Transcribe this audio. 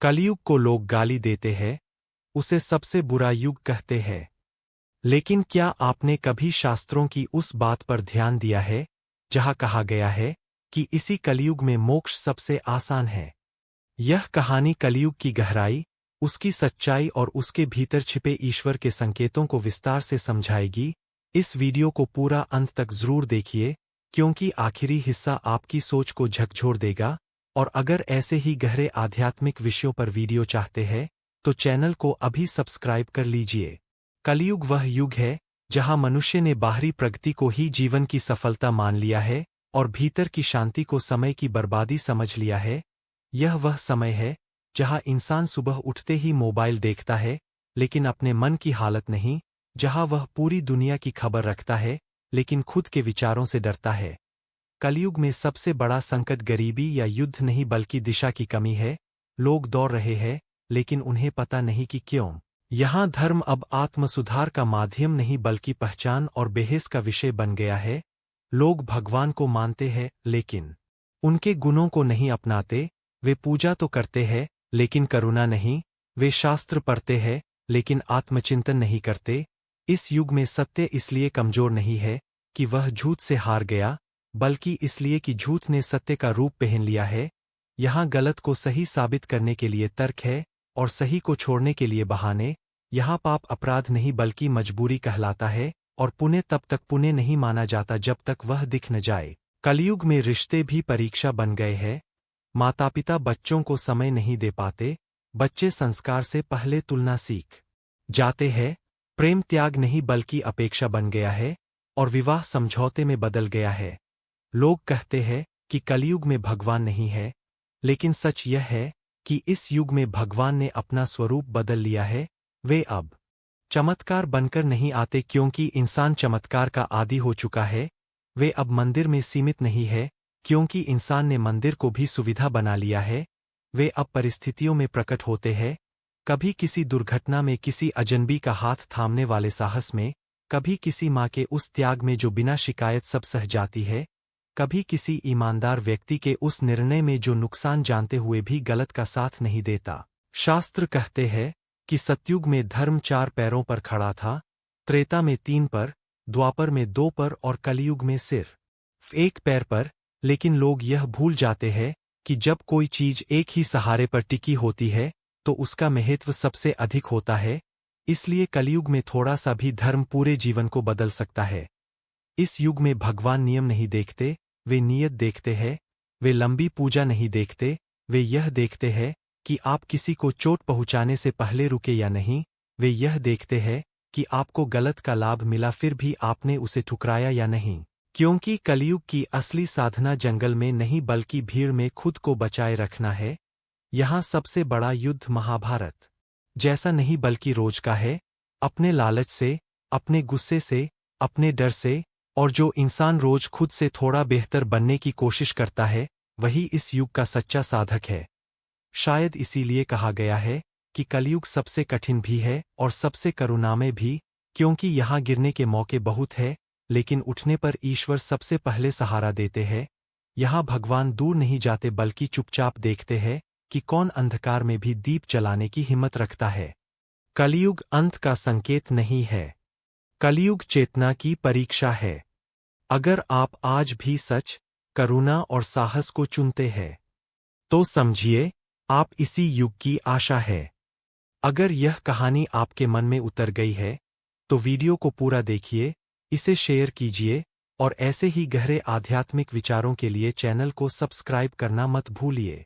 कलयुग को लोग गाली देते हैं, उसे सबसे बुरा युग कहते हैं। लेकिन क्या आपने कभी शास्त्रों की उस बात पर ध्यान दिया है जहां कहा गया है कि इसी कलयुग में मोक्ष सबसे आसान है? यह कहानी कलयुग की गहराई, उसकी सच्चाई और उसके भीतर छिपे ईश्वर के संकेतों को विस्तार से समझाएगी। इस वीडियो को पूरा अंत तक जरूर देखिए, क्योंकि आखिरी हिस्सा आपकी सोच को झकझोर देगा। और अगर ऐसे ही गहरे आध्यात्मिक विषयों पर वीडियो चाहते हैं तो चैनल को अभी सब्सक्राइब कर लीजिए। कलयुग वह युग है जहां मनुष्य ने बाहरी प्रगति को ही जीवन की सफलता मान लिया है और भीतर की शांति को समय की बर्बादी समझ लिया है। यह वह समय है जहां इंसान सुबह उठते ही मोबाइल देखता है, लेकिन अपने मन की हालत नहीं, जहां वह पूरी दुनिया की खबर रखता है लेकिन खुद के विचारों से डरता है। कलयुग में सबसे बड़ा संकट गरीबी या युद्ध नहीं बल्कि दिशा की कमी है। लोग दौड़ रहे हैं, लेकिन उन्हें पता नहीं कि क्यों। यहाँ धर्म अब आत्मसुधार का माध्यम नहीं बल्कि पहचान और बेहस का विषय बन गया है। लोग भगवान को मानते हैं, लेकिन उनके गुणों को नहीं अपनाते। वे पूजा तो करते हैं, लेकिन करुणा नहीं। वे शास्त्र पढ़ते हैं, लेकिन आत्मचिंतन नहीं करते। इस युग में सत्य इसलिए कमजोर नहीं है कि वह झूठ से हार गया, बल्कि इसलिए कि झूठ ने सत्य का रूप पहन लिया है। यहाँ गलत को सही साबित करने के लिए तर्क है और सही को छोड़ने के लिए बहाने। यहाँ पाप अपराध नहीं बल्कि मजबूरी कहलाता है, और पुण्य तब तक पुण्य नहीं माना जाता जब तक वह दिख न जाए। कलयुग में रिश्ते भी परीक्षा बन गए हैं। माता पिता बच्चों को समय नहीं दे पाते। बच्चे संस्कार से पहले तुलना सीख जाते हैं। प्रेम त्याग नहीं बल्कि अपेक्षा बन गया है, और विवाह समझौते में बदल गया है। लोग कहते हैं कि कलयुग में भगवान नहीं है, लेकिन सच यह है कि इस युग में भगवान ने अपना स्वरूप बदल लिया है। वे अब चमत्कार बनकर नहीं आते, क्योंकि इंसान चमत्कार का आदी हो चुका है। वे अब मंदिर में सीमित नहीं है, क्योंकि इंसान ने मंदिर को भी सुविधा बना लिया है। वे अब परिस्थितियों में प्रकट होते हैं, कभी किसी दुर्घटना में, किसी अजनबी का हाथ थामने वाले साहस में, कभी किसी माँ के उस त्याग में जो बिना शिकायत सब सह जाती है, कभी किसी ईमानदार व्यक्ति के उस निर्णय में जो नुकसान जानते हुए भी गलत का साथ नहीं देता। शास्त्र कहते हैं कि सतयुग में धर्म 4 पैरों पर खड़ा था, त्रेता में 3 पर, द्वापर में 2 पर और कलयुग में सिर्फ 1 पैर पर। लेकिन लोग यह भूल जाते हैं कि जब कोई चीज एक ही सहारे पर टिकी होती है तो उसका महत्व सबसे अधिक होता है। इसलिए कलयुग में थोड़ा सा भी धर्म पूरे जीवन को बदल सकता है। इस युग में भगवान नियम नहीं देखते, वे नीयत देखते हैं। वे लंबी पूजा नहीं देखते, वे यह देखते हैं कि आप किसी को चोट पहुंचाने से पहले रुके या नहीं। वे यह देखते हैं कि आपको गलत का लाभ मिला फिर भी आपने उसे ठुकराया या नहीं। क्योंकि कलयुग की असली साधना जंगल में नहीं बल्कि भीड़ में खुद को बचाए रखना है। यहाँ सबसे बड़ा युद्ध महाभारत जैसा नहीं बल्कि रोज का है। अपने लालच से, अपने गुस्से से, अपने डर से, और जो इंसान रोज खुद से थोड़ा बेहतर बनने की कोशिश करता है, वही इस युग का सच्चा साधक है। शायद इसीलिए कहा गया है कि कलयुग सबसे कठिन भी है और सबसे करुणामय भी, क्योंकि यहाँ गिरने के मौके बहुत है, लेकिन उठने पर ईश्वर सबसे पहले सहारा देते हैं। यहाँ भगवान दूर नहीं जाते बल्कि चुपचाप देखते हैं कि कौन अंधकार में भी दीप जलाने की हिम्मत रखता है। कलयुग अंत का संकेत नहीं है, कलयुग चेतना की परीक्षा है। अगर आप आज भी सच, करुणा और साहस को चुनते हैं, तो समझिए आप इसी युग की आशा है। अगर यह कहानी आपके मन में उतर गई है, तो वीडियो को पूरा देखिए, इसे शेयर कीजिए, और ऐसे ही गहरे आध्यात्मिक विचारों के लिए चैनल को सब्सक्राइब करना मत भूलिए।